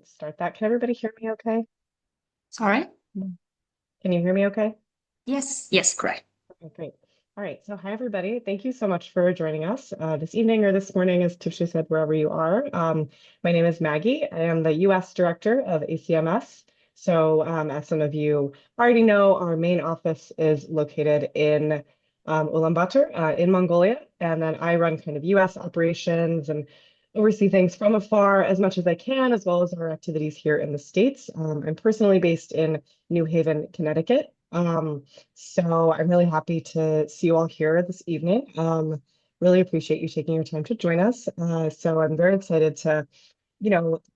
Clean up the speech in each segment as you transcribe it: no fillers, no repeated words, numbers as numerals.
start that. Can everybody hear me okay? Sorry? Can you hear me okay? Yes, correct. Okay, great. All right. So, hi, everybody. Thank you so much for joining us this evening or this morning, as Tisha said, wherever you are. My name is Maggie. I am the US Director of ACMS. So, as some of you already know, our main office is located in Ulaanbaatar in Mongolia. And then I run kind of US operations and oversee things from afar as much as I can, as well as our activities here in the States. I'm personally based in New Haven, Connecticut. So I'm really happy to see you all here this evening. Really appreciate you taking your time to join us. So I'm very excited to,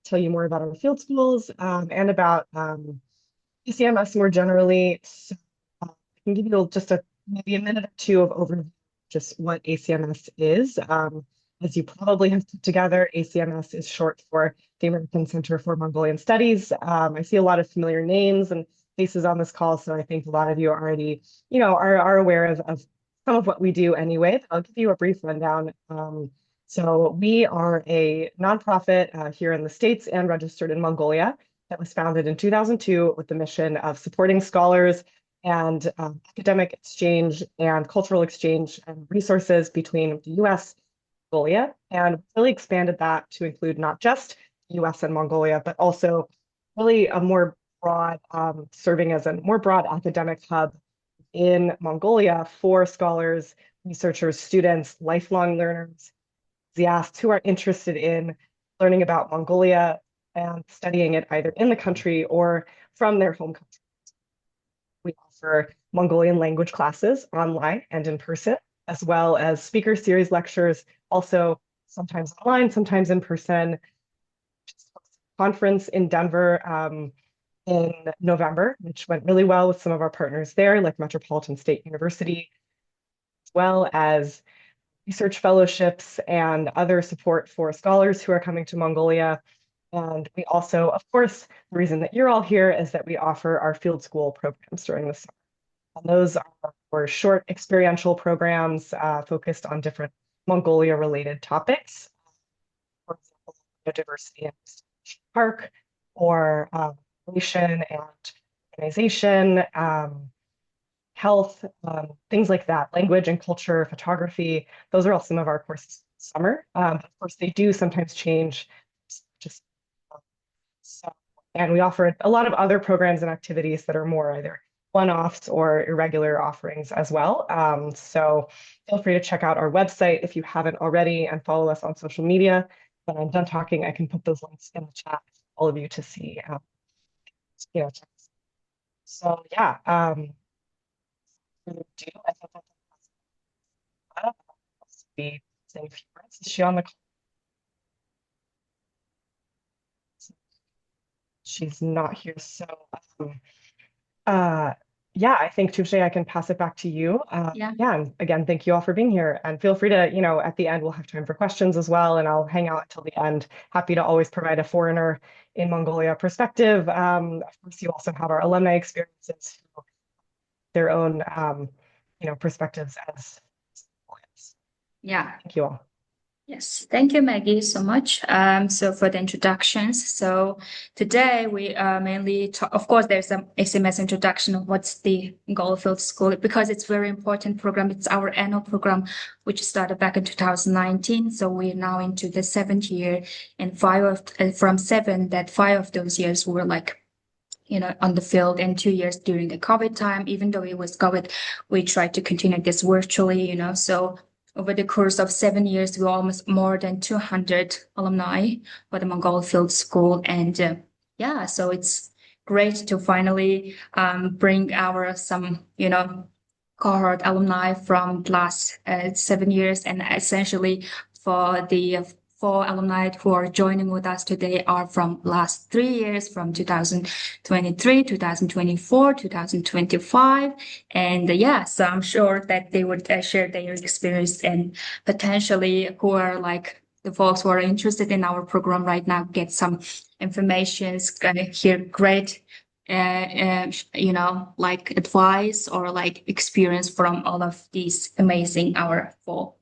tell you more about our field schools and about ECMS more generally. So I can give you just maybe a minute or two of overview, just what ACMS is. As you probably have put together, ACMS is short for the American Center for Mongolian Studies. I see a lot of familiar names and faces on this call, so I think a lot of you already, are aware of some of what we do anyway. But I'll give you a brief rundown. So we are a nonprofit here in the States and registered in Mongolia that was founded in 2002 with the mission of supporting scholars and academic exchange and cultural exchange and resources between the US and Mongolia, and really expanded that to include not just US and Mongolia, but also really a more broad, serving as a more broad academic hub in Mongolia for scholars, researchers, students, lifelong learners, enthusiasts who are interested in learning about Mongolia and studying it either in the country or from their home country. We offer Mongolian language classes online and in person, as well as speaker series lectures, also sometimes online, sometimes in person. Just hosted a conference in Denver in November, which went really well with some of our partners there, like Metropolitan State University, as well as research fellowships and other support for scholars who are coming to Mongolia. And we also, of course, the reason that you're all here is that we offer our field school programs during the summer. And those are for short experiential programs focused on different Mongolia-related topics. For example, biodiversity and park, or relation and organization, health, things like that, language and culture, photography. Those are all some of our courses this summer. Of course, they do sometimes change. Just so, and we offer a lot of other programs and activities that are more either one-offs or irregular offerings as well. So feel free to check out our website if you haven't already and follow us on social media. When I'm done talking, I can put those links in the chat for all of you to see. Check. So yeah, really do. I think that be saying a few words. Is she on the call? She's not here. So um, uh, yeah, I think Touche, I can pass it back to you. Yeah. Yeah, and again, thank you all for being here. And feel free to, at the end, we'll have time for questions as well, and I'll hang out until the end. Happy to always provide a foreigner in Mongolia perspective. Of course, you also have our alumni experiences, their own, perspectives as Mongolians. Yeah. Thank you all. Yes, thank you, Maggie, so much. So for the introductions, so today we mainly talk, of course, there's some SMS introduction of what's the Goldfield School, because it's very important program. It's our annual program, which started back in 2019. So we're now into the seventh year, and from seven, that five of those years were like, on the field, and 2 years during the COVID time. Even though it was COVID, we tried to continue this virtually, so over the course of 7 years, we almost more than 200 alumni for the Mongol Field School. And yeah, so it's great to finally bring our some, cohort alumni from the last 7 years. And essentially for the four alumni who are joining with us today are from last 3 years, from 2023, 2024, 2025. And yeah, so I'm sure that they would share their experience, and potentially who are like the folks who are interested in our program right now get some information, gonna hear great, like advice or like experience from all of these amazing our four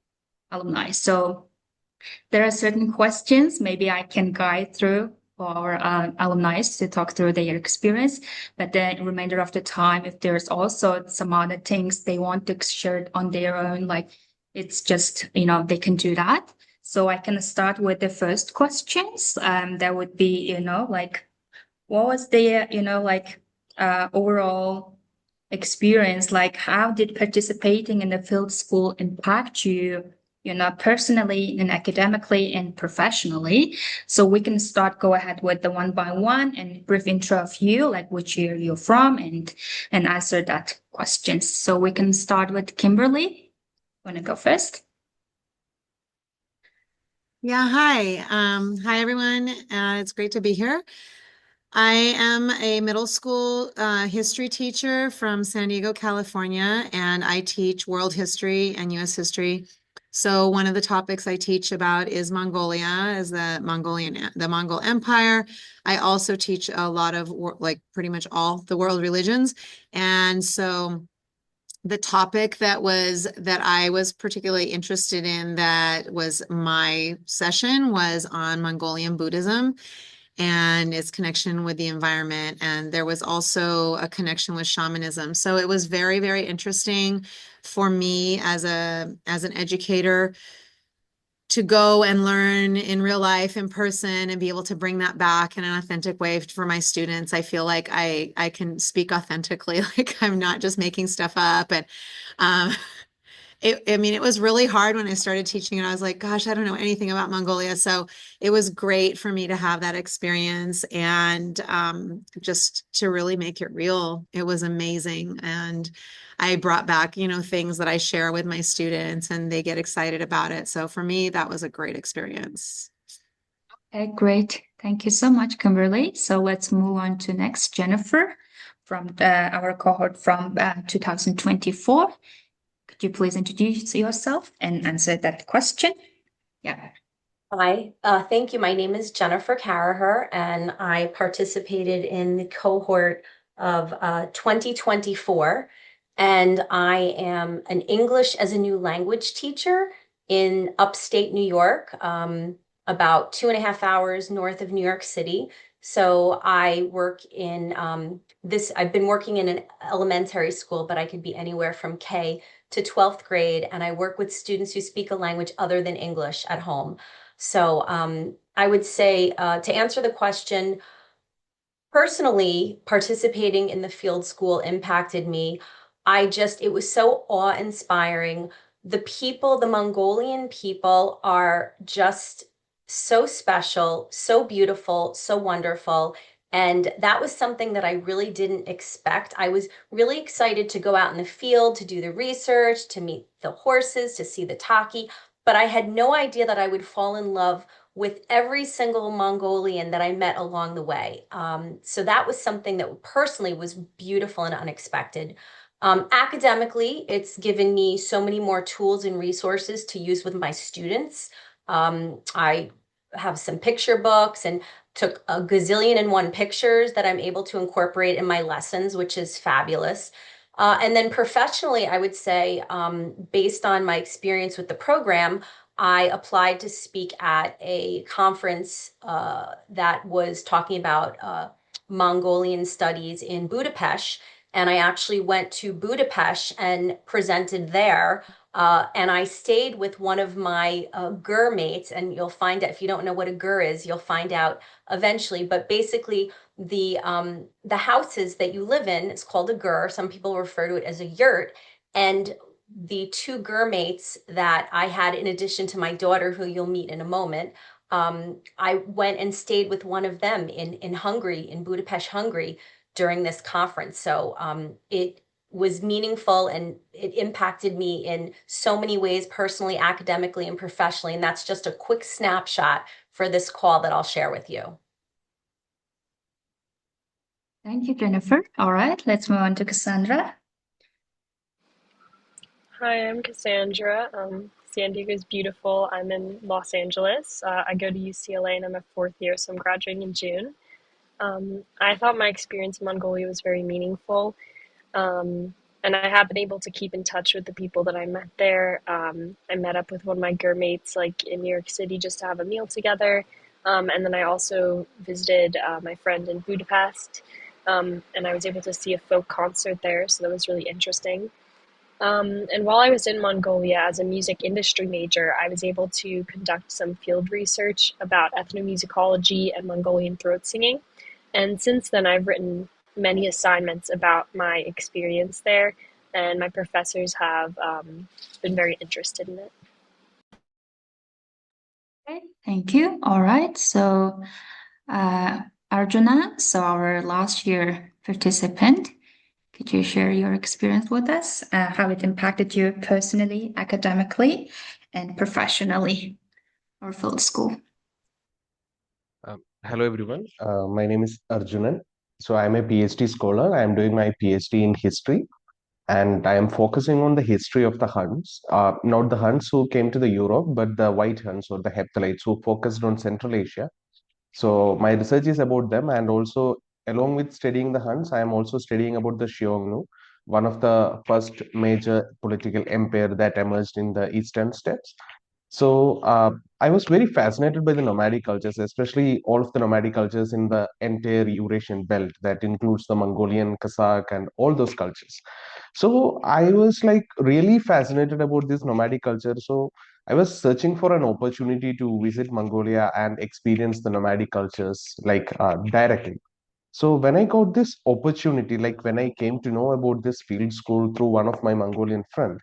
alumni. So there are certain questions maybe I can guide through for our alumni to talk through their experience. But then remainder of the time, if there's also some other things they want to share on their own, like it's just, they can do that. So I can start with the first questions. That would be, like what was their, overall experience? Like, how did participating in the field school impact you, personally and academically and professionally? So we can go ahead with the one by one and brief intro of you, like which year you're from, and answer that question. So we can start with Kimberly. Want to go first? Yeah, hi. Hi everyone. It's great to be here. I am a middle school history teacher from San Diego, California, and I teach world history and US history. So one of the topics I teach about is Mongolia, as the Mongol Empire. I also teach a lot of like pretty much all the world religions. And so the topic that I was particularly interested in, that was my session, was on Mongolian Buddhism and its connection with the environment. And there was also a connection with shamanism. So it was very, very interesting for me as an educator to go and learn in real life, in person, and be able to bring that back in an authentic way for my students. I feel like I can speak authentically, like I'm not just making stuff up. And um, I mean, it was really hard when I started teaching, and I was like, gosh, I don't know anything about Mongolia. So it was great for me to have that experience and just to really make it real. It was amazing. And I brought back, things that I share with my students and they get excited about it. So for me, that was a great experience. Okay, great. Thank you so much, Kimberly. So let's move on to next, Jennifer, from our cohort from 2024. Could you please introduce yourself and answer that question? Yeah. Hi, thank you. My name is Jennifer Caraher, and I participated in the cohort of 2024. And I am an English as a new language teacher in upstate New York, about 2.5 hours north of New York City. So I work in I've been working in an elementary school, but I could be anywhere from K to 12th grade, and I work with students who speak a language other than English at home. So I would say to answer the question, personally, participating in the field school impacted me. It was so awe-inspiring. The Mongolian people are just so special, so beautiful, so wonderful. And that was something that I really didn't expect. I was really excited to go out in the field, to do the research, to meet the horses, to see the taki, but I had no idea that I would fall in love with every single Mongolian that I met along the way. So that was something that personally was beautiful and unexpected. Academically, it's given me so many more tools and resources to use with my students. I have some picture books and took a gazillion and one pictures that I'm able to incorporate in my lessons, which is fabulous. And then professionally, I would say, based on my experience with the program, I applied to speak at a conference that was talking about Mongolian studies in Budapest. And I actually went to Budapest and presented there. And I stayed with one of my gur mates, and you'll find out, if you don't know what a gur is, you'll find out eventually. But basically, the houses that you live in, it's called a gur. Some people refer to it as a yurt. And the two mates that I had, in addition to my daughter, who you'll meet in a moment, I went and stayed with one of them in Hungary, in Budapest, Hungary, during this conference. So it was meaningful and it impacted me in so many ways, personally, academically, and professionally. And that's just a quick snapshot for this call that I'll share with you. Thank you, Jennifer. All right, let's move on to Cassandra. Hi, I'm Cassandra. San Diego is beautiful. I'm in Los Angeles. I go to UCLA and I'm a fourth year, so I'm graduating in June. I thought my experience in Mongolia was very meaningful. And I have been able to keep in touch with the people that I met there. I met up with one of my gur mates like in New York City just to have a meal together. And then I also visited my friend in Budapest, and I was able to see a folk concert there, so that was really interesting. And while I was in Mongolia as a music industry major, I was able to conduct some field research about ethnomusicology and Mongolian throat singing. And since then, I've written many assignments about my experience there, and my professors have been very interested in it. Okay, thank you. All right. So, uh, Arjuna, so our last year participant, could you share your experience with us, how it impacted you personally, academically, and professionally, or field school? Hello everyone. My name is Arjunan. So I'm a PhD scholar. I am doing my PhD in history, and I am focusing on the history of the Huns, not the Huns who came to the Europe, but the White Huns or the Hephthalites who focused on Central Asia. So my research is about them, and also along with studying the Huns, I am also studying about the Xiongnu, one of the first major political empire that emerged in the eastern steppes. So I was very fascinated by the nomadic cultures, especially all of the nomadic cultures in the entire Eurasian belt that includes the Mongolian, Kazakh, and all those cultures. So I was like really fascinated about this nomadic culture. So I was searching for an opportunity to visit Mongolia and experience the nomadic cultures like directly. So when I got this opportunity, like when I came to know about this field school through one of my Mongolian friends,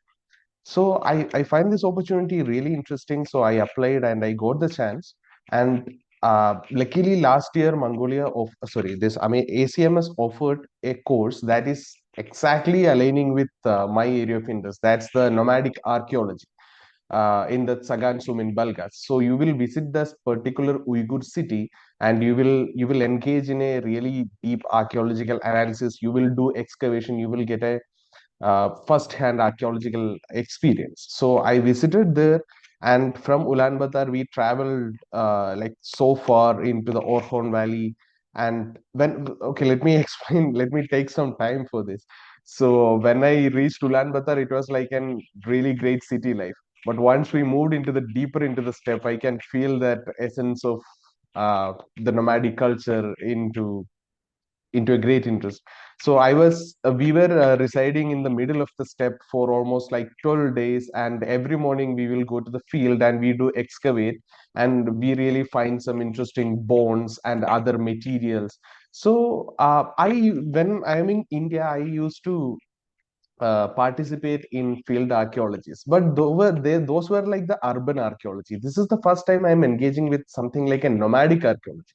so I find this opportunity really interesting. So I applied and I got the chance. And luckily last year, I mean, ACMS offered a course that is exactly aligning with my area of interest. That's the nomadic archaeology in the Tsagaan in Balgas. So you will visit this particular Uyghur city and you will engage in a really deep archaeological analysis. You will do excavation. You will get a first-hand archaeological experience. So I visited there, and from Ulaanbaatar we traveled like so far into the Orkhon Valley. And when okay, let me explain. Let me take some time for this. So when I reached Ulaanbaatar, it was like an really great city life. But once we moved into the deeper into the steppe, I can feel that essence of the nomadic culture into a great interest. So we were residing in the middle of the steppe for almost like 12 days, and every morning we will go to the field and we do excavate, and we really find some interesting bones and other materials. So when I'm in India, I used to participate in field archaeologies, but those were like the urban archaeology. This is the first time I'm engaging with something like a nomadic archaeology.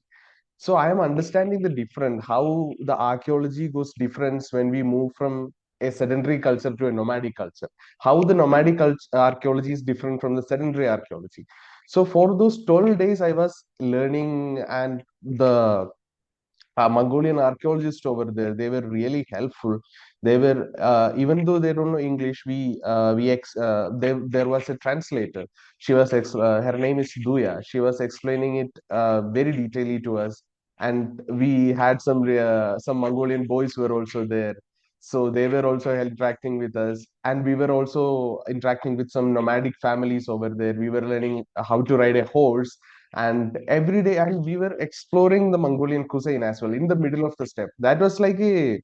So I am understanding the different, how the archaeology goes difference when we move from a sedentary culture to a nomadic culture. How the nomadic archaeology is different from the sedentary archaeology. So for those 12 days, I was learning, and the Mongolian archaeologists over there, they were really helpful. They were even though they don't know English, there was a translator. Her name is Duya. She was explaining it very detailedly to us, and we had some Mongolian boys were also there. So they were also interacting with us, and we were also interacting with some nomadic families over there. We were learning how to ride a horse, and every day, and we were exploring the Mongolian cuisine as well in the middle of the steppe. That was like a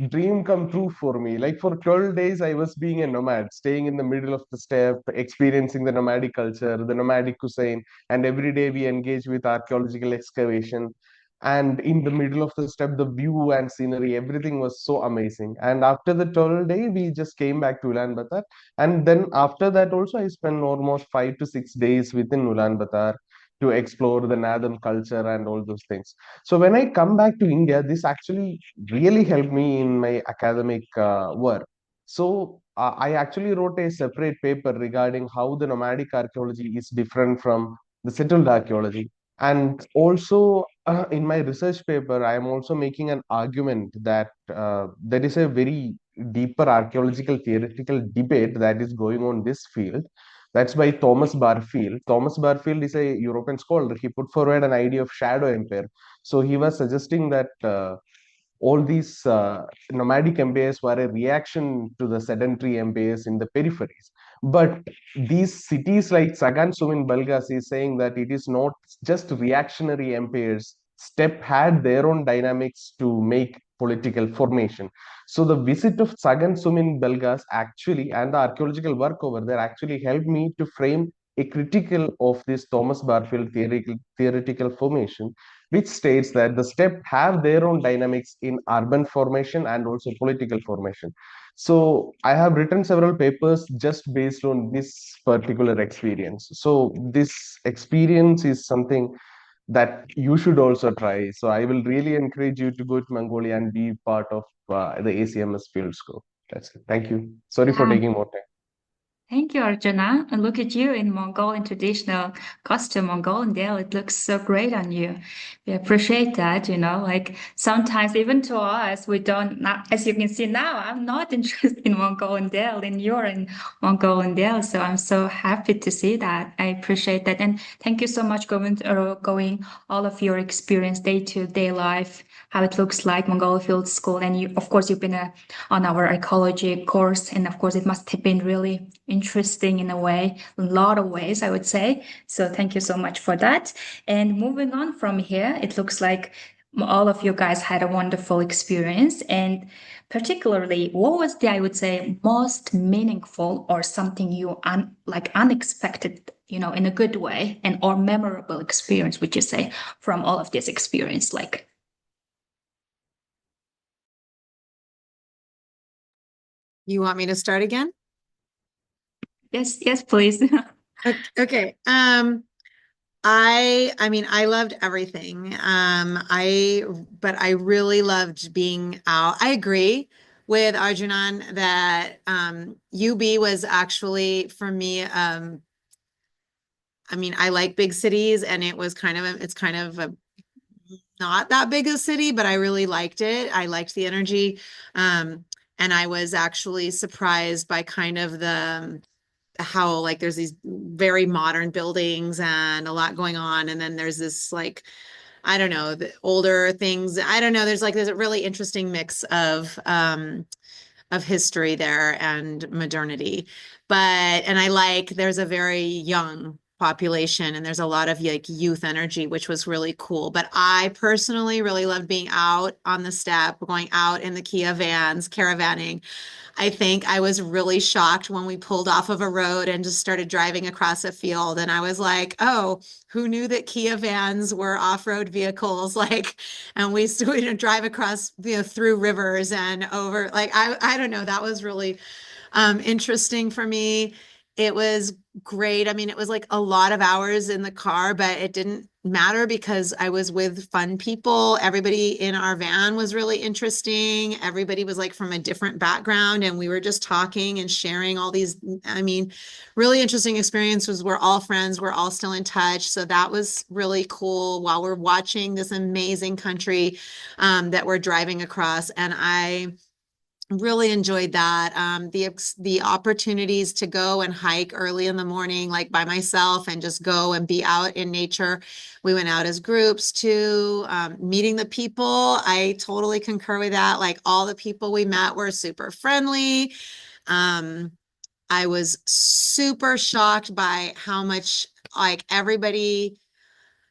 dream come true for me. Like for 12 days, I was being a nomad, staying in the middle of the steppe, experiencing the nomadic culture, the nomadic cuisine, and every day we engage with archaeological excavation. And in the middle of the steppe, the view and scenery, everything was so amazing. And after the 12 day, we just came back to Ulaanbaatar. And then after that, also, I spent almost 5 to 6 days within Ulaanbaatar to explore the Nadam culture and all those things. So when I come back to India, this actually really helped me in my academic work. So I actually wrote a separate paper regarding how the nomadic archaeology is different from the settled archaeology. And also in my research paper, I am also making an argument that there is a very deeper archaeological theoretical debate that is going on this field. That's by Thomas Barfield. Thomas Barfield is a European scholar. He put forward an idea of shadow empire. So he was suggesting that all these nomadic empires were a reaction to the sedentary empires in the peripheries. But these cities like Sagan Sumin Balgas is saying that it is not just reactionary empires. Steppe had their own dynamics to make political formation. So the visit of Sagan Sumin Balgas actually and the archaeological work over there actually helped me to frame a critical of this Thomas Barfield theoretical formation, which states that the steppe have their own dynamics in urban formation and also political formation. So I have written several papers just based on this particular experience. So this experience is something that you should also try. So I will really encourage you to go to Mongolia and be part of the ACMS field school. That's it. Thank you. Sorry for Yeah. taking more time. Thank you, Arjuna. And look at you in Mongolian traditional costume, Mongolian Dale. It looks so great on you. We appreciate that, like sometimes even to us, we don't, not, as you can see now, I'm not interested in Mongolian Dale and you're in Mongolian Dale. So I'm so happy to see that. I appreciate that. And thank you so much going all of your experience, day-to-day life, how it looks like Mongolian Field School. And you, of course, you've been on our ecology course. And of course, it must have been really interesting in a way, a lot of ways, I would say. So thank you so much for that. And moving on from here, it looks like all of you guys had a wonderful experience. And particularly, what was the, I would say, most meaningful or something you unexpected, in a good way and or memorable experience, would you say, from all of this experience? Like, You want me to start again? yes, please. Okay. I mean, I loved everything. But I really loved being out. I agree with Arjunan that UB was actually for me, I mean, I like big cities and it was it's kind of a not that big a city, but I really liked it. I liked the energy. And I was actually surprised by kind of how like there's these very modern buildings and a lot going on. And then there's this like, I don't know, the older things. I don't know. There's a really interesting mix of history there and modernity. And I like there's a very young population and there's a lot of like youth energy, which was really cool. But I personally really loved being out on the steppe, going out in the Kia vans, caravanning. I think I was really shocked when we pulled off of a road and just started driving across a field. And I was like, oh, who knew that Kia vans were off-road vehicles? Like, and we still, drive across, through rivers and over, like, I don't know. That was really interesting for me. It was great. I mean, it was like a lot of hours in the car, but it didn't matter because I was with fun people. Everybody in our van was really interesting. Everybody was like from a different background, and we were just talking and sharing all these, I mean, really interesting experiences. We're all friends, we're all still in touch. So that was really cool while we're watching this amazing country that we're driving across. And I really enjoyed that. The opportunities to go and hike early in the morning, like by myself, and just go and be out in nature. We went out as groups too. Meeting the people, I totally concur with that. Like all the people we met were super friendly. Um, I was super shocked by how much like everybody,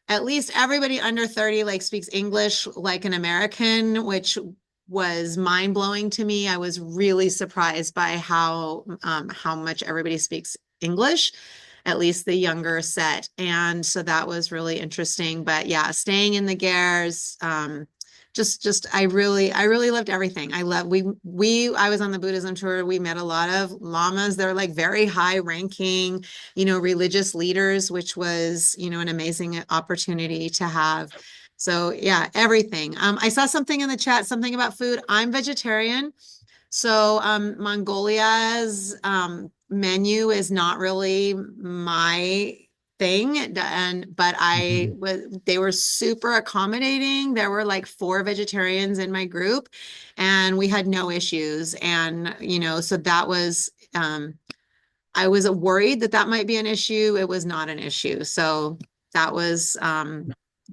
at least everybody under 30 like speaks English like an American, which was mind-blowing to me. I was really surprised by how much everybody speaks English, at least the younger set. And so that was really interesting. But yeah, staying in the Gares, just I really loved everything. I was on the Buddhism tour. We met a lot of lamas. They're like very high ranking, religious leaders, which was, an amazing opportunity to have. So yeah, everything. I saw something in the chat, something about food. I'm vegetarian. So Mongolia's menu is not really my thing. But they were super accommodating. There were like 4 vegetarians in my group and we had no issues. And, so that was, I was worried that that might be an issue. It was not an issue. So that was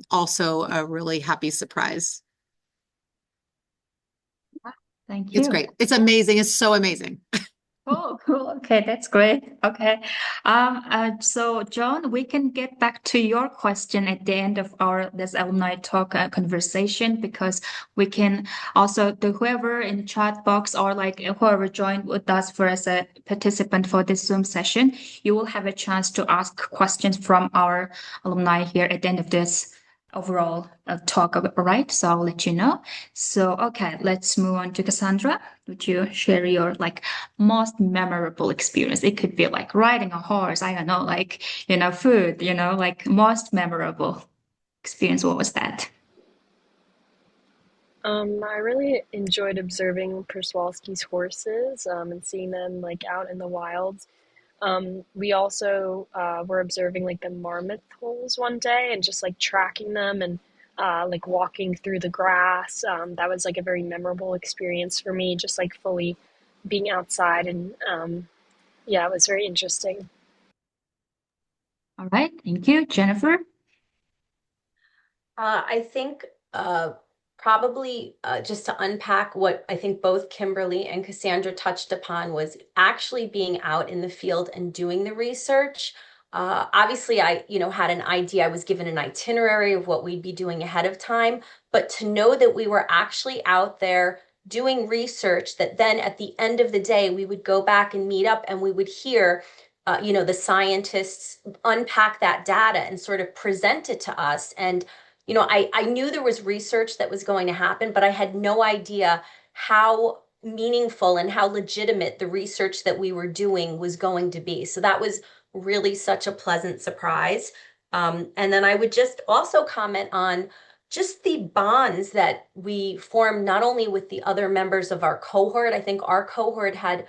also a really happy surprise. Thank It's you. great. It's amazing. It's so amazing. Cool, cool. Okay, that's great. Okay. So John, we can get back to your question at the end of our this alumni talk conversation because we can also the whoever in the chat box or like whoever joined with us for as a participant for this Zoom session, you will have a chance to ask questions from our alumni here at the end of this overall talk. All right, so I'll let you know. So okay, let's move on to Cassandra. Would you share your like most memorable experience? It could be like riding a horse, I don't know, like, food, like most memorable experience. What was that? I really enjoyed observing Przewalski's horses and seeing them like out in the wild. We also were observing like the marmoth holes one day and just like tracking them and like walking through the grass. That was like a very memorable experience for me, just like fully being outside and yeah, it was very interesting. All right, thank you. Jennifer? I think probably just to unpack what I think both Kimberly and Cassandra touched upon was actually being out in the field and doing the research. Obviously, I had an idea. I was given an itinerary of what we'd be doing ahead of time, but to know that we were actually out there doing research that then at the end of the day we would go back and meet up and we would hear the scientists unpack that data and sort of present it to us. And I knew there was research that was going to happen, but I had no idea how meaningful and how legitimate the research that we were doing was going to be. So that was really such a pleasant surprise. And then I would just also comment on just the bonds that we formed, not only with the other members of our cohort. I think our cohort had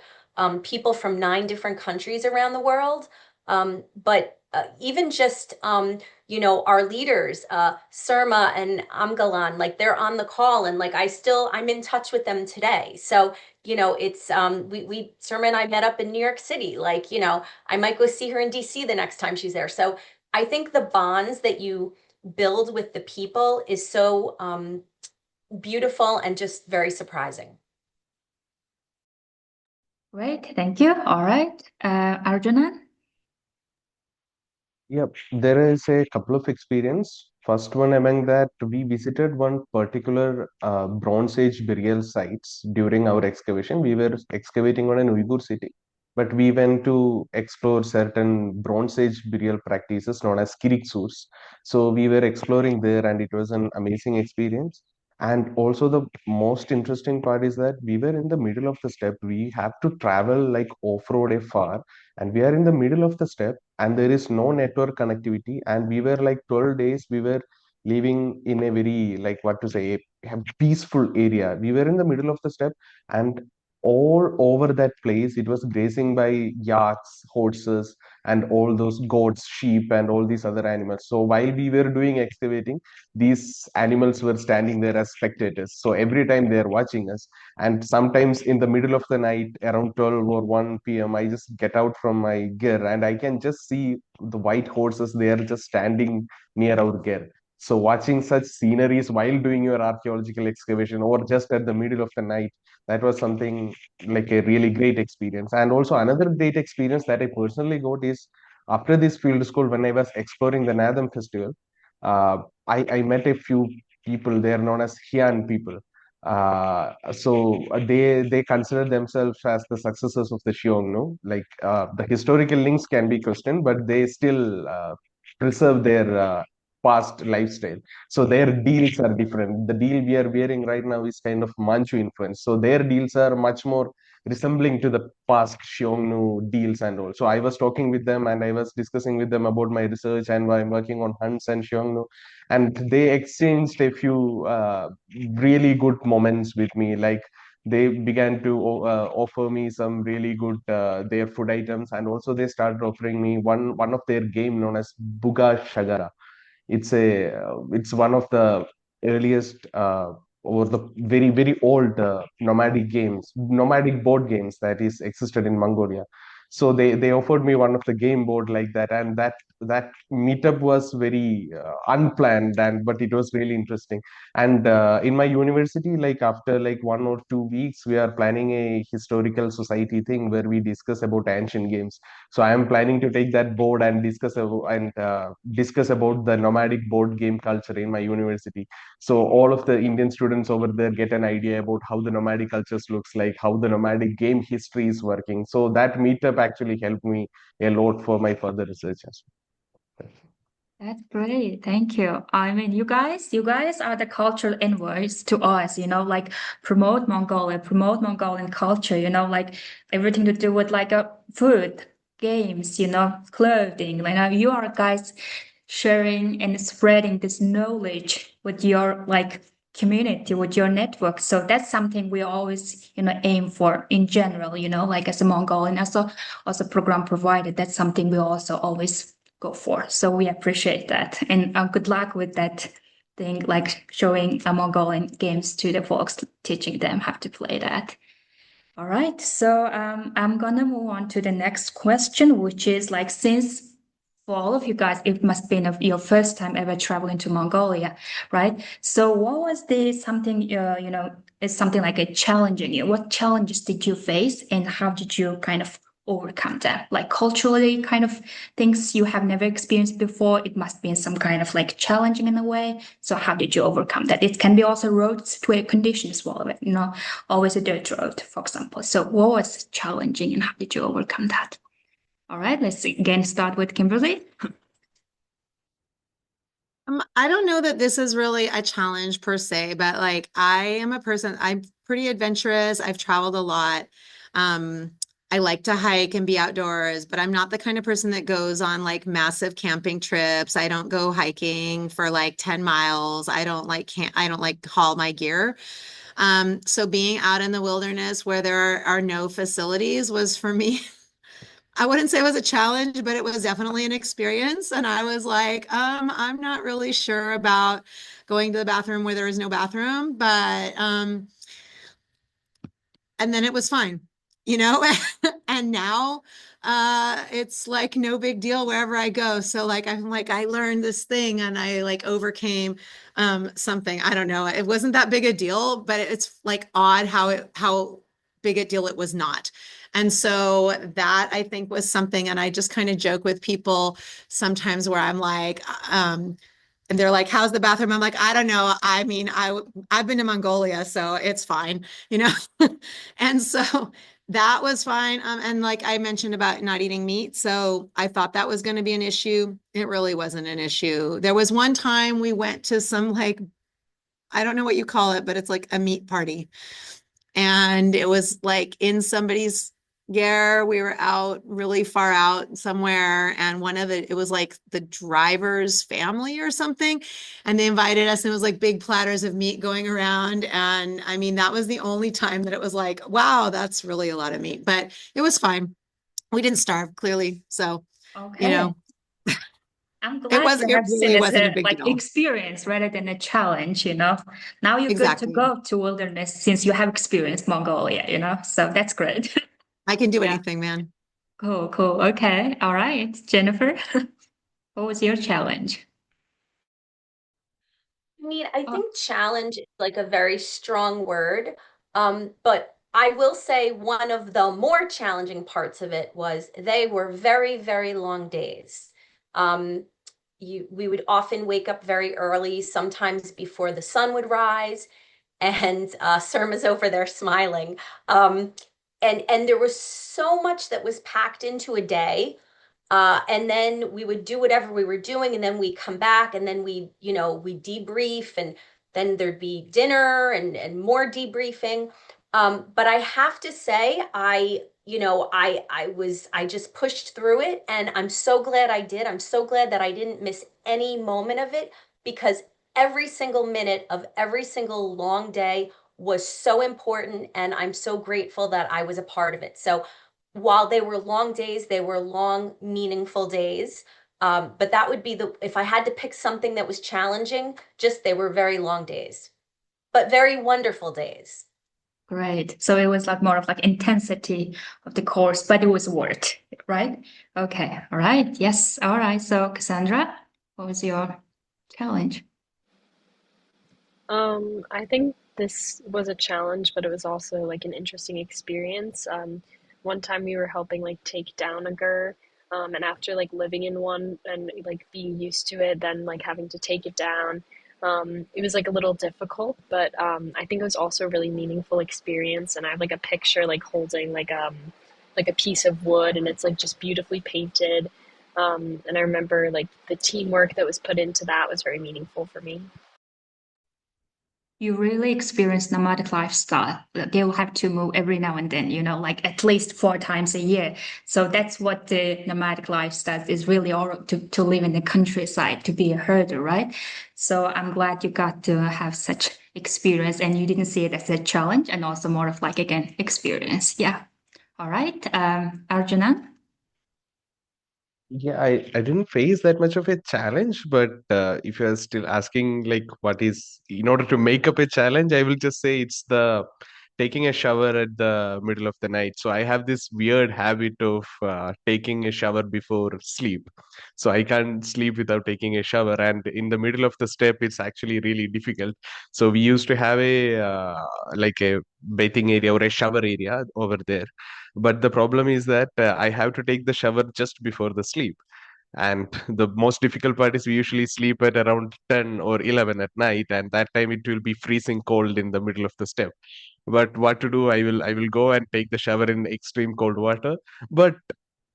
people from 9 different countries around the world, but even just our leaders, Surma and Amgalan, like they're on the call and like I'm in touch with them today. So, it's we Surma and I met up in New York City. Like, I might go see her in DC the next time she's there. So I think the bonds that you build with the people is so beautiful and just very surprising. Great, thank you. All right. Arjuna? Yep, there is a couple of experience. First one among that, we visited one particular Bronze Age burial sites during our excavation. We were excavating on an Uyghur city, but we went to explore certain Bronze Age burial practices known as kiriksurs. So we were exploring there, and it was an amazing experience. And also the most interesting part is that we were in the middle of the steppe. We have to travel like off-road a far, and we are in the middle of the steppe and there is no network connectivity, and we were like 12 days we were living in a very like what to say a peaceful area. We were in the middle of the steppe, and all over that place it was grazing by yaks, horses, and all those goats, sheep, and all these other animals. So while we were doing excavating, these animals were standing there as spectators, so every time they are watching us. And sometimes in the middle of the night, around 12 or 1 p.m., I just get out from my gear and I can just see the white horses. They are just standing near our gear. So watching such sceneries while doing your archaeological excavation or just at the middle of the night, that was something like a really great experience. And also another great experience that I personally got is after this field school, when I was exploring the Nadam festival, I met a few people. They are known as Hian people. They consider themselves as the successors of the Xiongnu. Like the historical links can be questioned, but they still preserve their past lifestyle. So their deals are different. The deal we are wearing right now is kind of Manchu influence. So their deals are much more resembling to the past Xiongnu deals and all. So I was talking with them and I was discussing with them about my research and why I'm working on Hunts and Xiongnu, and they exchanged a few really good moments with me. Like they began to offer me some really good their food items, and also they started offering me one of their game known as Buga Shagara. It's one of the earliest or the very old nomadic board games that is existed in Mongolia. So they offered me one of the game board like that, and that that meetup was very unplanned, and but it was really interesting. And in my university, like after like 1 or 2 weeks, we are planning a historical society thing where we discuss about ancient games. So I am planning to take that board and discuss about the nomadic board game culture in my university. So all of the Indian students over there get an idea about how the nomadic cultures looks like, how the nomadic game history is working. So that meetup actually helped me a lot for my further research as well. That's great. Thank you. I mean, you guys are the cultural envoys to us, like promote Mongolia, promote Mongolian culture, like everything to do with like food, games, clothing. Like you are guys sharing and spreading this knowledge with your like community, with your network. So that's something we always, aim for in general, like as a Mongolian, as a program provider, that's something we also always go for. So we appreciate that. And good luck with that thing, like showing Mongolian games to the folks, teaching them how to play that. All right. So I'm gonna move on to the next question, which is like, since for all of you guys, it must be your first time ever traveling to Mongolia, right? So what was the something, is something like a challenging you? What challenges did you face and how did you kind of overcome them? Like culturally kind of things you have never experienced before, it must be some kind of like challenging in a way. So how did you overcome that? It can be also roads to a condition as well, always a dirt road, for example. So what was challenging and how did you overcome that? All right, let's again start with Kimberly. I don't know that this is really a challenge per se, but like I am a person, I'm pretty adventurous. I've traveled a lot. Um, I like to hike and be outdoors, but I'm not the kind of person that goes on like massive camping trips. I don't go hiking for like 10 miles. I don't like haul my gear. So being out in the wilderness where there are no facilities was for me I wouldn't say it was a challenge, but it was definitely an experience. And I was like, I'm not really sure about going to the bathroom where there is no bathroom, but and then it was fine, you know? And now it's like no big deal wherever I go. So like I'm like I learned this thing and I like overcame something. I don't know. It wasn't that big a deal, but it's like odd how big a deal it was not. And so that I think was something, and I just kind of joke with people sometimes where I'm like, and they're like, "How's the bathroom?" I'm like, "I don't know. I mean, I've been to Mongolia, so it's fine, you know." And so that was fine. And like I mentioned about not eating meat, so I thought that was going to be an issue. It really wasn't an issue. There was one time we went to some like, I don't know what you call it, but it's like a meat party. And it was like in somebody's we were out really far out somewhere, and it was like the driver's family or something, and they invited us, and it was like big platters of meat going around. And I mean, that was the only time that it was like, wow, that's really a lot of meat, but it was fine. We didn't starve, clearly. So, you Okay. know, I'm glad you it have seen really it as wasn't a a big like deal. experience rather than a challenge, Now you're good to Exactly. go to wilderness since you have experienced Mongolia, So that's great. I can do Yeah. anything, man. Cool, cool. Okay. All right. Jennifer, what was your challenge? I mean, I Oh, think challenge is like a very strong word. But I will say one of the more challenging parts of it was they were very, very long days. Um, we would often wake up very early, sometimes before the sun would rise, and Surma's over there smiling. Um, and there was so much that was packed into a day. And then we would do whatever we were doing, and then we come back, and then we debrief, and then there'd be dinner and more debriefing. But I have to say, I just pushed through it, and I'm so glad I did. I'm so glad that I didn't miss any moment of it, because every single minute of every single long day was so important, and I'm so grateful that I was a part of it. So while they were long days, they were long, meaningful days. But that would be if I had to pick something that was challenging, just they were very long days, but very wonderful days. Great. So it was like more of like intensity of the course, but it was worth it, right? Okay. All right. Yes. All right. So Cassandra, what was your challenge? I think this was a challenge, but it was also like an interesting experience. One time we were helping like take down a gur, and after like living in one and like being used to it, then like having to take it down, it was like a little difficult, but I think it was also a really meaningful experience. And I have like a picture like holding like a piece of wood, and it's like just beautifully painted. And I remember like the teamwork that was put into that was very meaningful for me. You really experience nomadic lifestyle. They will have to move every now and then, like at least 4 times a year. So that's what the nomadic lifestyle is really all to live in the countryside, to be a herder, right? So I'm glad you got to have such experience and you didn't see it as a challenge and also more of like, again, experience. Yeah. All right. Arjuna. Yeah, I didn't face that much of a challenge, but if you're still asking like what is in order to make up a challenge, I will just say it's the taking a shower at the middle of the night. So I have this weird habit of taking a shower before sleep. So I can't sleep without taking a shower, and in the middle of the step, it's actually really difficult. So we used to have a like a bathing area or a shower area over there, but the problem is that I have to take the shower just before the sleep. And the most difficult part is we usually sleep at around 10 or 11 at night, and that time it will be freezing cold in the middle of the step. But what to do? I will go and take the shower in extreme cold water. But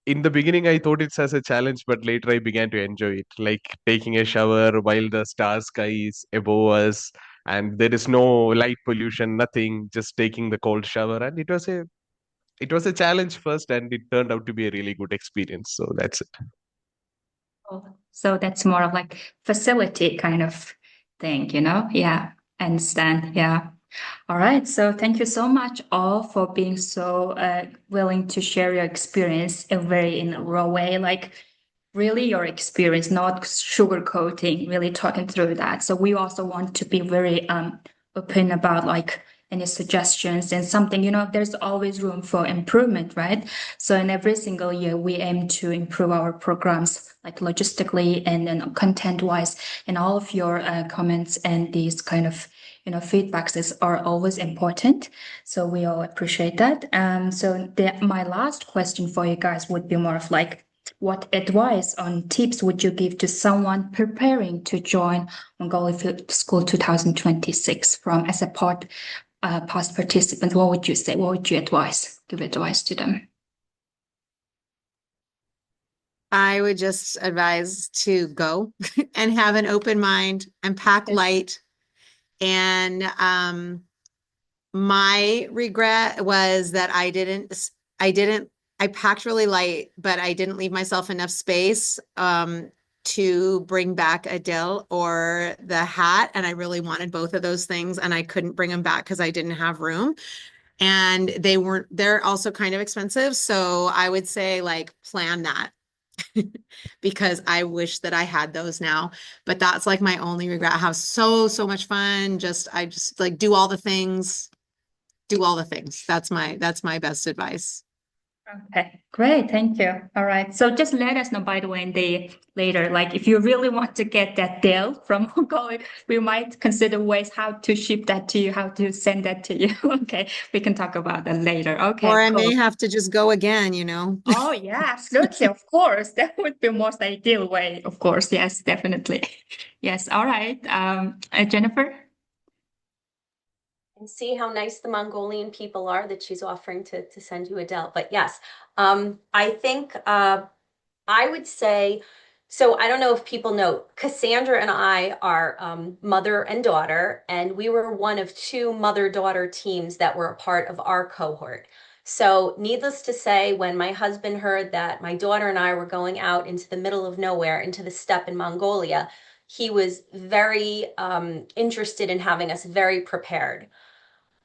in the beginning, I thought it's as a challenge, but later I began to enjoy it, like taking a shower while the star sky is above us, and there is no light pollution, nothing, just taking the cold shower. And it was a challenge first, and it turned out to be a really good experience. So that's it. Oh, so that's more of like facility kind of thing, Yeah, I understand. Yeah. All right. So thank you so much all for being so willing to share your experience in a raw way, like really your experience, not sugarcoating, really talking through that. So we also want to be very open about like any suggestions and something, there's always room for improvement, right? So in every single year, we aim to improve our programs like logistically and then content wise. And all of your comments and these kind of feedbacks are always important. So we all appreciate that. My last question for you guys would be more of like, what advice on tips would you give to someone preparing to join Mongolia Field School 2026 from as a past participant? What would you say? What would you give advice to them? I would just advise to go and have an open mind and pack light. And my regret was that I packed really light, but I didn't leave myself enough space to bring back a dill or the hat. And I really wanted both of those things, and I couldn't bring them back because I didn't have room. And they're also kind of expensive. So I would say like plan that because I wish that I had those now. But that's like my only regret. I have so much fun. I just like do all the things, do all the things. That's my best advice. Okay, great. Thank you. All right. So just let us know, by the way, later, like if you really want to get that deal from Mongolia, we might consider ways how to ship that to you, how to send that to you. Okay, we can talk about that later. Okay, Or I cool. may have to just go again. Oh, yeah, absolutely. Of course. That would be most ideal way. Of course. Yes, definitely. Yes. All right. Jennifer? And see how nice the Mongolian people are that she's offering to send you Adele. But yes, I think I would say, so I don't know if people know, Cassandra and I are mother and daughter, and we were one of two mother-daughter teams that were a part of our cohort. So needless to say, when my husband heard that my daughter and I were going out into the middle of nowhere, into the steppe in Mongolia, he was very interested in having us very prepared.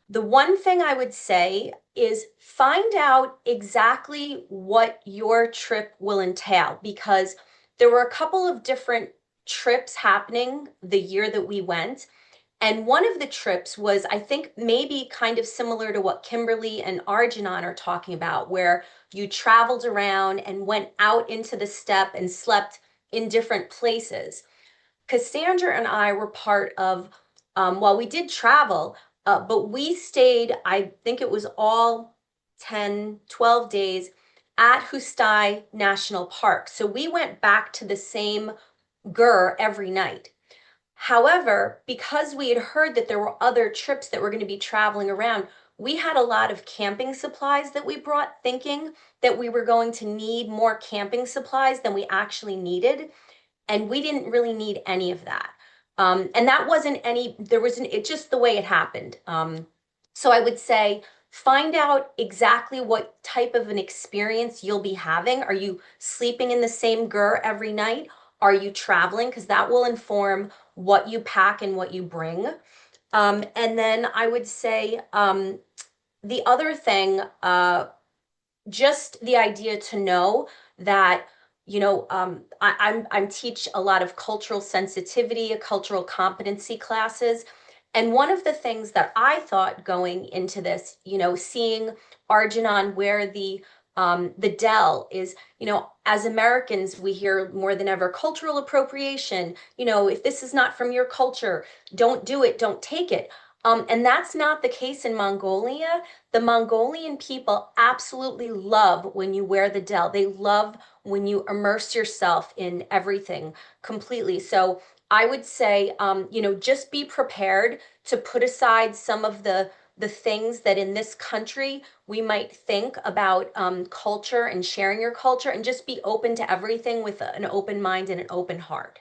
The one thing I would say is find out exactly what your trip will entail, because there were a couple of different trips happening the year that we went. And one of the trips was, I think, maybe kind of similar to what Kimberly and Arjunan are talking about, where you traveled around and went out into the steppe and slept in different places. Cassandra and I were part of, well, we did travel, but we stayed, I think it was all 10, 12 days at Hustai National Park. So we went back to the same Gur every night. However, because we had heard that there were other trips that were going to be traveling around, we had a lot of camping supplies that we brought, thinking that we were going to need more camping supplies than we actually needed. And we didn't really need any of that. And that wasn't any, there wasn't, it just the way it happened. So I would say, find out exactly what type of an experience you'll be having. Are you sleeping in the same gur every night? Are you traveling? Because that will inform what you pack and what you bring. And then I would say the other thing, just the idea to know that, I'm teach a lot of cultural sensitivity, cultural competency classes. And one of the things that I thought going into this, seeing Arjunan wear the Dell is, as Americans, we hear more than ever cultural appropriation. If this is not from your culture, don't do it, don't take it. And that's not the case in Mongolia. The Mongolian people absolutely love when you wear the Dell. They love when you immerse yourself in everything completely. So I would say, just be prepared to put aside some of the things that in this country we might think about culture and sharing your culture, and just be open to everything with an open mind and an open heart.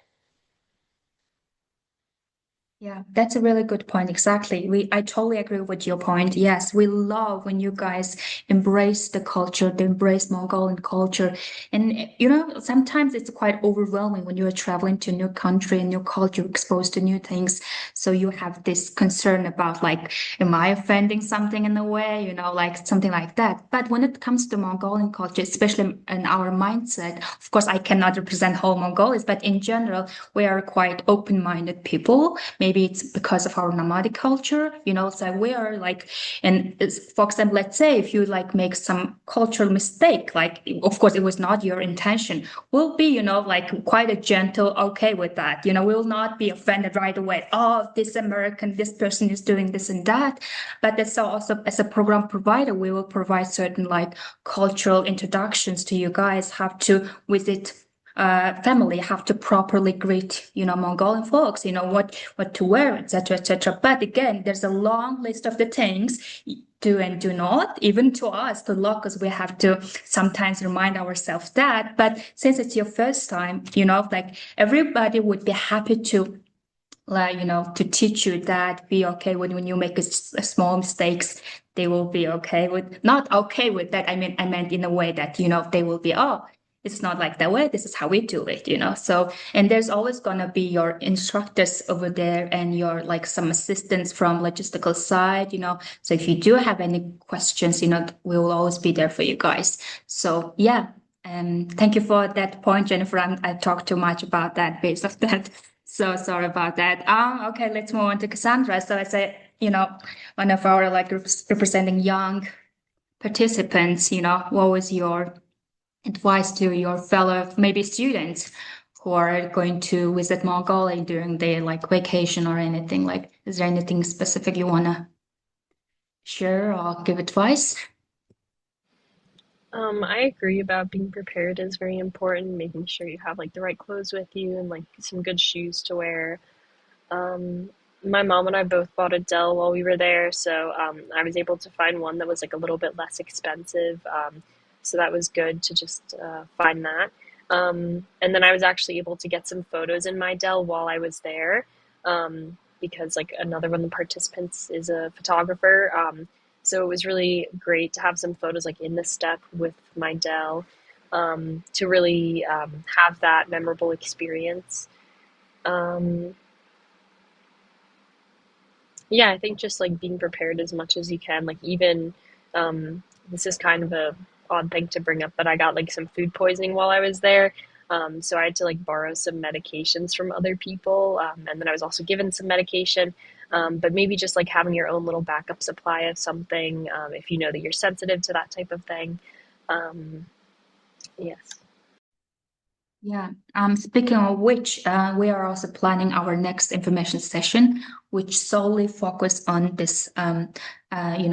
Yeah, that's a really good point. Exactly. I totally agree with your point. Yes, we love when you guys embrace the culture, they embrace Mongolian culture. And sometimes it's quite overwhelming when you're traveling to a new country, a new culture, exposed to new things. So you have this concern about like, am I offending something in a way, like something like that. But when it comes to Mongolian culture, especially in our mindset, of course, I cannot represent whole Mongolia, but in general, we are quite open-minded people. Maybe it's because of our nomadic culture, so we are like, and for example, let's say if you like make some cultural mistake, like, of course, it was not your intention, we'll be, like quite a gentle, okay with that. We will not be offended right away. Oh, this American, this person is doing this and that. But that's also, as a program provider, we will provide certain like cultural introductions to you guys, have to visit family, have to properly greet, Mongolian folks, what to wear, etc., etc. But again, there's a long list of the things do and do not. Even to us, the locals, we have to sometimes remind ourselves that. But since it's your first time, like everybody would be happy to like to teach you that, be okay when you make a small mistakes. They will be okay with, not okay with that, I meant in a way that they will be, oh, it's not like that way, this is how we do it. So, and there's always gonna be your instructors over there and your like some assistants from logistical side. So if you do have any questions, we will always be there for you guys. So yeah. Thank you for that point, Jennifer. I talked too much about that based off that. So sorry about that. Okay, let's move on to Cassandra. So as one of our like representing young participants, what was your advice to your fellow maybe students who are going to visit Mongolia during their like vacation or anything? Like, is there anything specific you wanna share or give advice? I agree about being prepared is very important, making sure you have like the right clothes with you and like some good shoes to wear. Um, my mom and I both bought a Dell while we were there, so I was able to find one that was like a little bit less expensive. So that was good to just find that. And then I was actually able to get some photos in my Dell while I was there, because like another one of the participants is a photographer. So it was really great to have some photos like in the steppe with my Dell, to really have that memorable experience. Um, Yeah, I think just like being prepared as much as you can. Like even this is kind of a odd thing to bring up, but I got like some food poisoning while I was there. So I had to like borrow some medications from other people, and then I was also given some medication. But maybe just like having your own little backup supply of something, if you know that you're sensitive to that type of thing. Yes. Yeah. Speaking of which, we are also planning our next information session, which solely focus on this,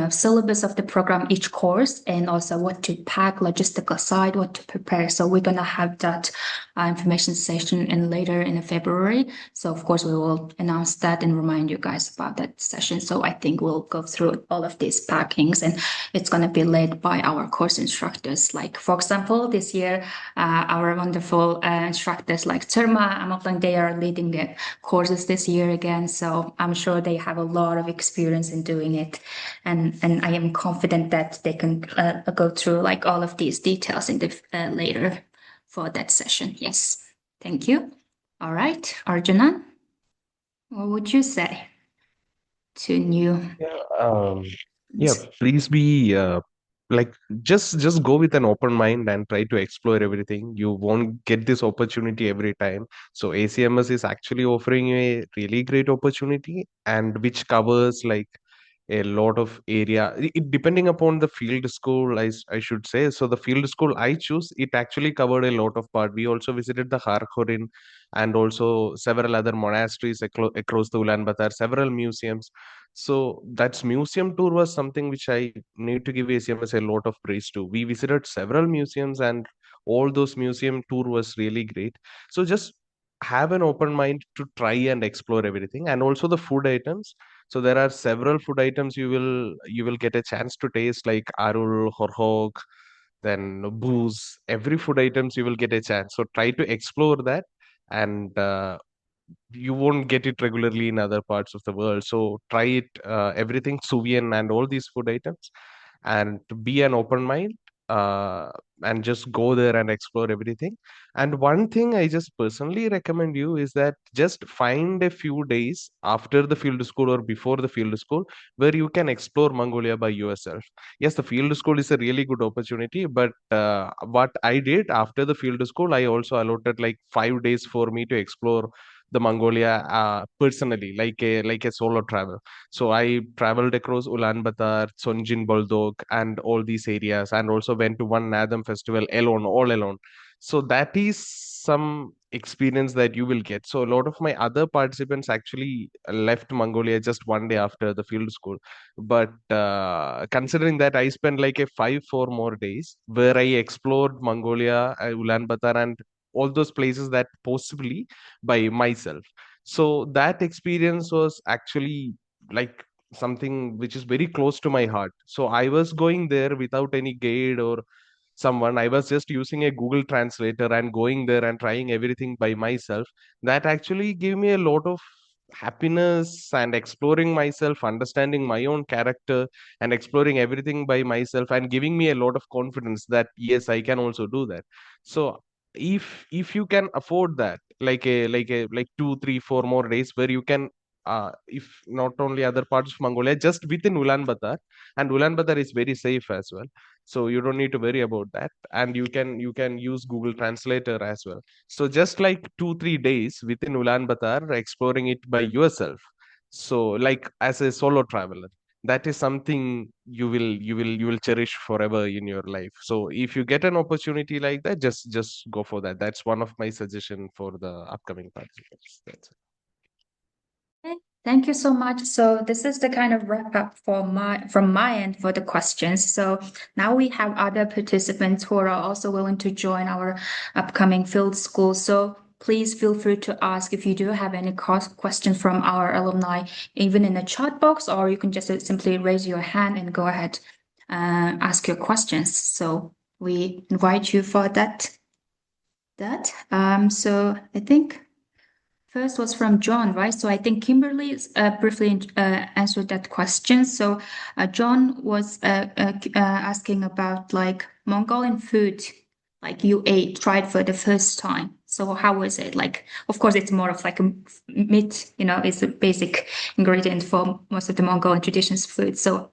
syllabus of the program, each course, and also what to pack, logistical side, what to prepare. So we're gonna have that information session later in February. So of course we will announce that and remind you guys about that session. So I think we'll go through all of these packings, and it's gonna be led by our course instructors. Like for example, this year, our wonderful instructors like Turma, Amoklang, they are leading the courses this year again. So I'm sure they have a lot of experience in doing it. And I am confident that they can go through like all of these details in the later for that session. Yes. Thank you. All right, Arjuna, what would you say to new? Yeah, please be like just go with an open mind and try to explore everything. You won't get this opportunity every time. So ACMS is actually offering a really great opportunity, and which covers like a lot of area. Depending upon the field school, I should say. So the field school I choose, it actually covered a lot of part. We also visited the Harkorin and also several other monasteries across the Ulaanbaatar, several museums. So that's museum tour was something which I need to give ACMS a lot of praise to. We visited several museums, and all those museum tour was really great. So just have an open mind to try and explore everything, and also the food items. So there are several food items you will get a chance to taste, like arul, horhog, then booze. Every food items you will get a chance. So try to explore that, and you won't get it regularly in other parts of the world. So try it, everything Suvian and all these food items, and to be an open mind, uh, and just go there and explore everything. And one thing I just personally recommend you is that just find a few days after the field school or before the field school where you can explore Mongolia by yourself. Yes, the field school is a really good opportunity, but what I did after the field school, I also allotted like 5 days for me to explore the Mongolia personally, like a solo travel. So I traveled across Ulaanbaatar, Sonjin Boldog, and all these areas, and also went to one Nadam festival alone, all alone. So that is some experience that you will get. So a lot of my other participants actually left Mongolia just one day after the field school. But considering that I spent like a 4 more days where I explored Mongolia, Ulaanbaatar, and all those places that possibly by myself. So that experience was actually like something which is very close to my heart. So I was going there without any guide or someone. I was just using a Google translator and going there and trying everything by myself. That actually gave me a lot of happiness, and exploring myself, understanding my own character, and exploring everything by myself, and giving me a lot of confidence that yes, I can also do that. So if you can afford that, like 2 3 4 more days where you can, if not only other parts of Mongolia, just within Ulaanbaatar, and Ulaanbaatar is very safe as well, so you don't need to worry about that, and you can use Google Translator as well. So just like 2 3 days within Ulaanbaatar, exploring it by yourself, so like as a solo traveler, that is something you will cherish forever in your life. So if you get an opportunity like that, just go for that. That's one of my suggestion for the upcoming participants. That's it. Okay, thank you so much. So this is the kind of wrap up for from my end for the questions. So now we have other participants who are also willing to join our upcoming field school. So please feel free to ask if you do have any questions from our alumni, even in the chat box, or you can just simply raise your hand and go ahead ask your questions. So we invite you for that. So I think first was from John, right? So I think Kimberly briefly answered that question. So John was asking about like Mongolian food, like you tried for the first time. So how was it? Like, of course, it's more of like a meat, it's a basic ingredient for most of the Mongolian traditions food. So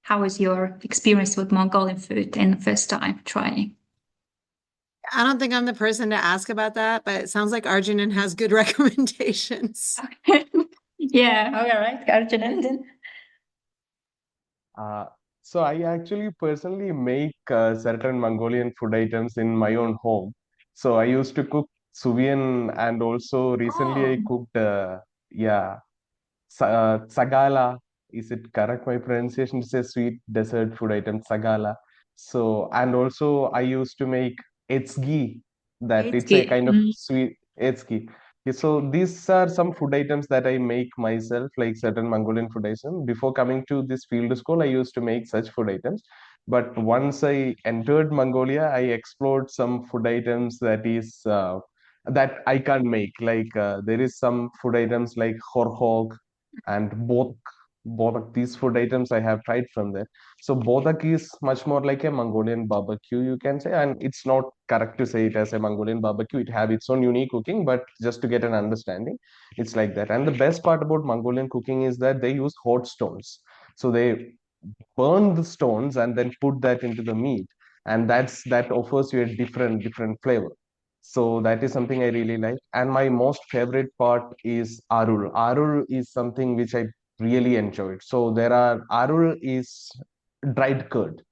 how was your experience with Mongolian food in the first time trying? I don't think I'm the person to ask about that, but it sounds like Arjunan has good recommendations. Yeah, all right, Arjun. Uh, so I actually personally make certain Mongolian food items in my own home. So I used to cook Suvian, and also recently I Oh, cooked yeah, Sagala. Is it correct? My pronunciation is a sweet dessert food item, Sagala. So, and also I used to make etsgi, that it's it's a good. kind of sweet etsgi. Okay, so these are some food items that I make myself, like certain Mongolian food items. Before coming to this field school, I used to make such food items. But once I entered Mongolia, I explored some food items that I can't make. Like there is some food items like horhog and both these food items I have tried from there. So bodak is much more like a Mongolian barbecue, you can say, and it's not correct to say it as a Mongolian barbecue. It have its own unique cooking, but just to get an understanding, it's like that. And the best part about Mongolian cooking is that they use hot stones. So they burn the stones and then put that into the meat, and that offers you a different flavor. So that is something I really like. And my most favorite part is arul is something which I really enjoyed. So there are arul is dried curd,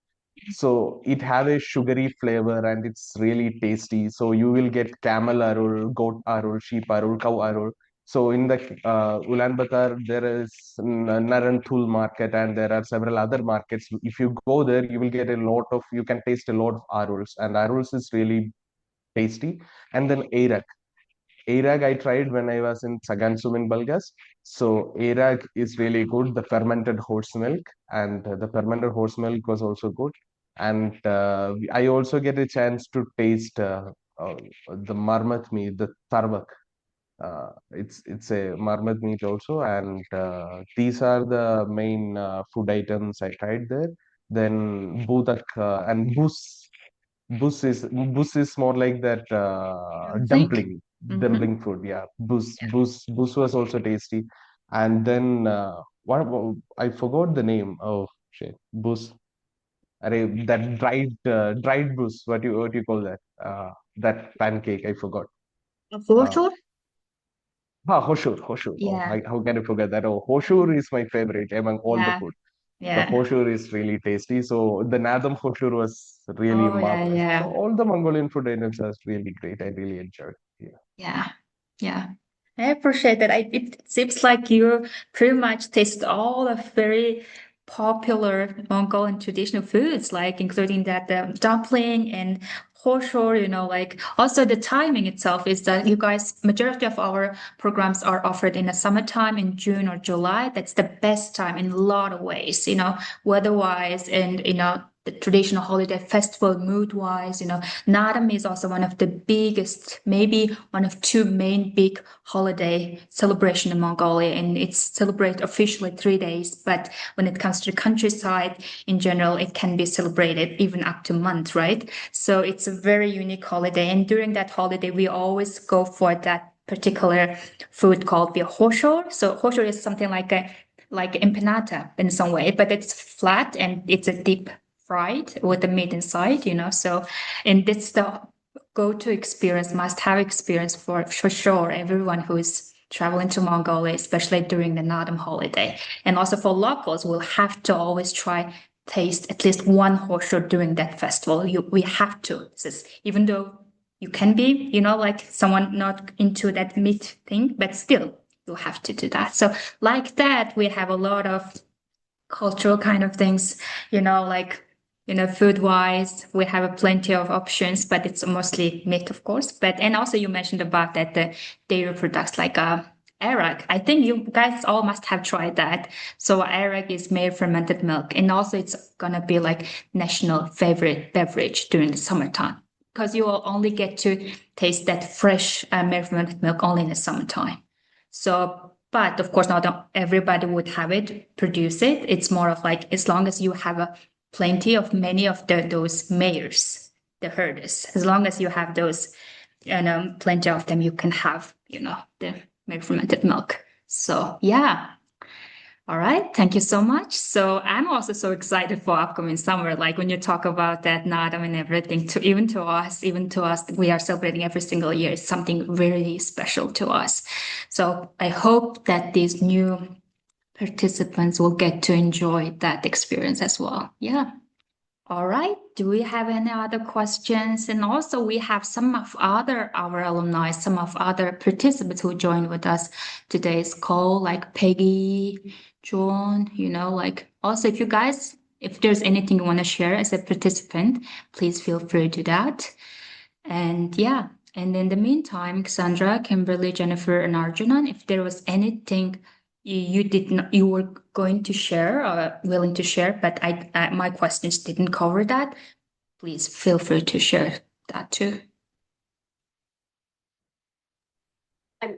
so it have a sugary flavor and it's really tasty. So you will get camel arul, goat arul, sheep arul, cow arul. So in the Ulaanbaatar, there is Naranthul market, and there are several other markets. If you go there, you will get a lot of, you can taste a lot of aruls, and aruls is really tasty. And then Airak. Airag I tried when I was in Sagansum in Bulgas. So Airag is really good. The fermented horse milk, and the fermented horse milk was also good. And I also get a chance to taste the marmot meat, the tarvak. It's a marmot meat also, and these are the main food items I tried there. Then budak and bus is more like that Dumpling. Mm-hmm. dumpling food. Yeah, bus was also tasty. And then I forgot the name. Oh shit, bus. Array, that dried bus. What you call that? That pancake. I forgot. For Uh, sure. Hoshur. Oh, Yeah, how can I forget that? Oh, Hoshur is my favorite among all the yeah, food. The yeah. Hoshur is really tasty. So the Nadam Hoshur was really Oh, yeah, marvelous. So yeah. all the Mongolian food items are really great. I really enjoyed. Yeah. Yeah, yeah. I appreciate that. It seems like you pretty much taste all the very popular Mongolian traditional foods, like including that dumpling and hoshor, like also the timing itself is that you guys, majority of our programs are offered in the summertime in June or July. That's the best time in a lot of ways, weather-wise and, the traditional holiday festival mood-wise, Naadam is also one of the biggest, maybe one of two main big holiday celebration in Mongolia, and it's celebrated officially 3 days. But when it comes to the countryside, in general, it can be celebrated even up to a month, right? So it's a very unique holiday, and during that holiday, we always go for that particular food called the hoshor. So hoshor is something like empanada in some way, but it's flat and it's a deep fried with the meat inside, So, and it's the go-to experience, must-have experience for sure. Everyone who is traveling to Mongolia, especially during the Nadam holiday, and also for locals, will have to always try taste at least one horseshoe during that festival. We have to. This is, even though you can be, like someone not into that meat thing, but still you have to do that. So like that, we have a lot of cultural kind of things, like food wise, we have plenty of options, but it's mostly meat, of course. But and also you mentioned about that the dairy products like arak. I think you guys all must have tried that. So arak is made fermented milk, and also it's gonna be like national favorite beverage during the summertime because you will only get to taste that fresh made fermented milk only in the summertime. So, but of course, not everybody would have it, produce it. It's more of like as long as you have plenty of many of those mares, the herders, as long as you have those, and plenty of them, you can have, the fermented milk. So yeah, All right, thank you so much. So I'm also so excited for upcoming summer. Like when you talk about that NADAM and everything, even to us, we are celebrating every single year. It's something really special to us. So I hope that these new participants will get to enjoy that experience as well. Yeah. All right. Do we have any other questions? And also, we have some of our alumni, some of other participants who joined with us today's call, like Peggy, John. Like also, if there's anything you want to share as a participant, please feel free to do that. And yeah, and in the meantime, Cassandra, Kimberly, Jennifer, and Arjunan, if there was anything you were going to share or willing to share, but my questions didn't cover that, please feel free to share that too.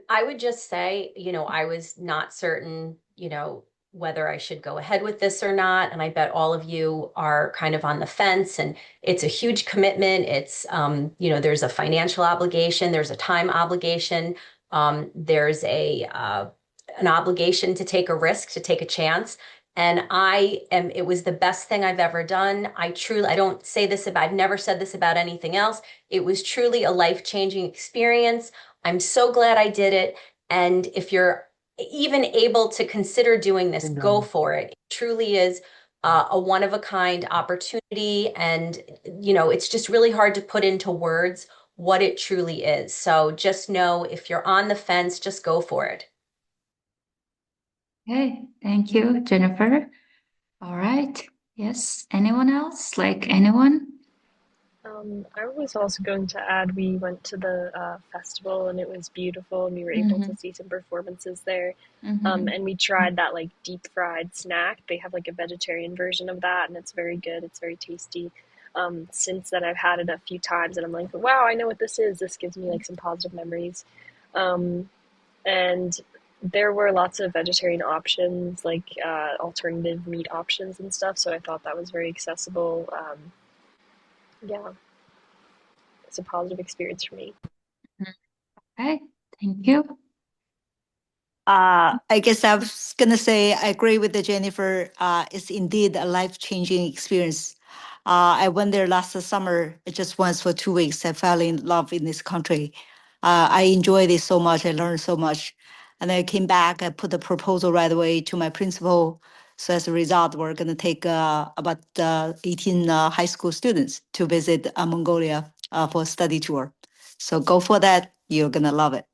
I would just say, I was not certain, whether I should go ahead with this or not. And I bet all of you are kind of on the fence, and it's a huge commitment. It's, there's a financial obligation, there's a time obligation, there's an obligation to take a risk, to take a chance. And it was the best thing I've ever done. I don't say this about, I've never said this about anything else. It was truly a life-changing experience. I'm so glad I did it. And if you're even able to consider doing this, go for it. It truly is a one-of-a-kind opportunity. And, it's just really hard to put into words what it truly is. So just know, if you're on the fence, just go for it. Okay, thank you, Jennifer. All right. Yes. Anyone else? Like anyone? I was also going to add, we went to the festival and it was beautiful, and we were able to see some performances there. And we tried that like deep fried snack. They have like a vegetarian version of that, and it's very good. It's very tasty. Since then, I've had it a few times, and I'm like, wow, I know what this is. This gives me like some positive memories. And there were lots of vegetarian options, like alternative meat options and stuff. So I thought that was very accessible. Yeah, it's a positive experience for me. Okay, thank you. I guess I was gonna say I agree with the Jennifer. It's indeed a life-changing experience. I went there last summer, just once for 2 weeks. I fell in love in this country. I enjoyed it so much. I learned so much, and I came back. I put the proposal right away to my principal. So as a result, we're gonna take about 18 high school students to visit Mongolia for a study tour. So go for that. You're gonna love it.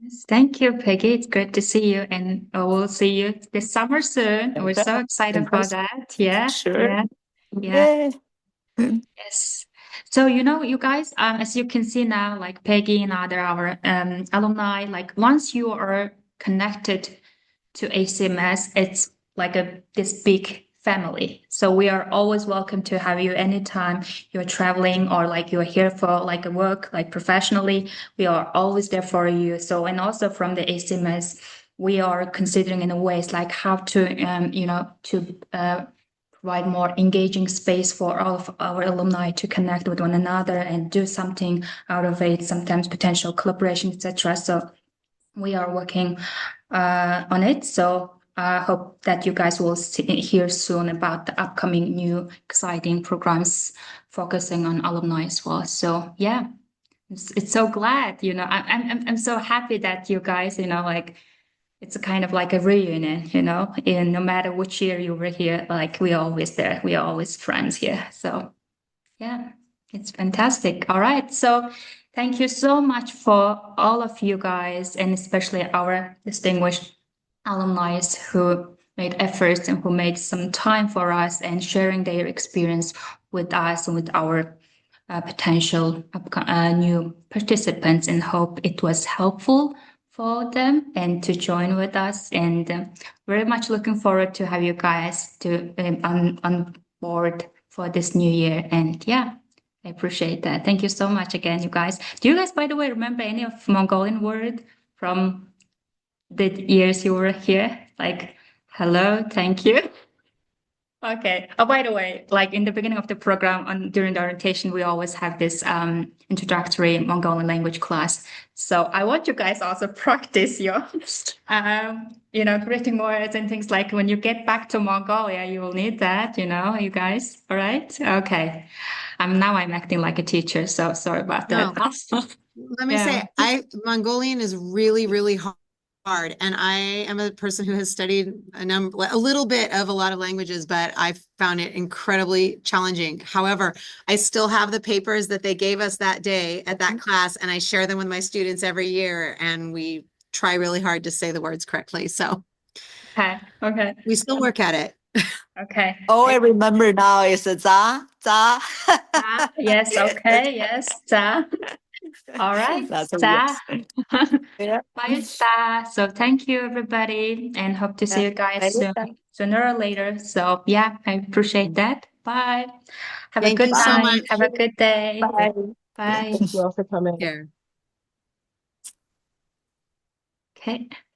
Yes, thank you, Peggy. It's great to see you, and we'll see you this summer soon. We're so excited for that. Yeah, Sure. yeah. Yeah. Yes. So, you guys, as you can see now, like Peggy and our alumni, like once you are connected to ACMS, it's like this big family. So we are always welcome to have you anytime you're traveling or like you're here for like a work, like professionally. We are always there for you. So, and also from the ACMS, we are considering in a ways like how to, provide more engaging space for all of our alumni to connect with one another and do something out of it, sometimes potential collaboration, etc. So we are working on it. So I hope that you guys will hear soon about the upcoming new exciting programs focusing on alumni as well. So yeah, it's so glad, I'm so happy that you guys, like it's a kind of like a reunion, and no matter which year you were here, like we're always there. We are always friends here. So yeah, it's fantastic. All right. So thank you so much for all of you guys, and especially our distinguished alumni who made efforts and who made some time for us and sharing their experience with us and with our potential new participants, and hope it was helpful for them and to join with us. And very much looking forward to have you guys to on board for this new year. And yeah, I appreciate that. Thank you so much again, you guys. Do you guys, by the way, remember any of Mongolian word from the years you were here? Like hello, thank you. Okay. Oh, by the way, like in the beginning of the program, during the orientation, we always have this introductory Mongolian language class. So I want you guys also practice your greeting words and things like when you get back to Mongolia, you will need that, you guys. All right? Okay. I'm acting like a teacher, so sorry about that. No. Let me say, Mongolian is really, really hard. And I am a person who has studied a little bit of a lot of languages, but I found it incredibly challenging. However, I still have the papers that they gave us that day at that class, and I share them with my students every year, and we try really hard to say the words correctly. So Okay. we still work at it. Okay. Oh, I remember now. It's a za, za. Yes, okay, yes. Ta. All right. That's Ta. yeah. Bye, Ta. So thank you, everybody, and hope to see you guys soon, sooner or later. So yeah, I appreciate that. Bye. Have a Thank good you so night. much. Have a good day. Bye. Bye. Thank you all for coming. Here. Okay.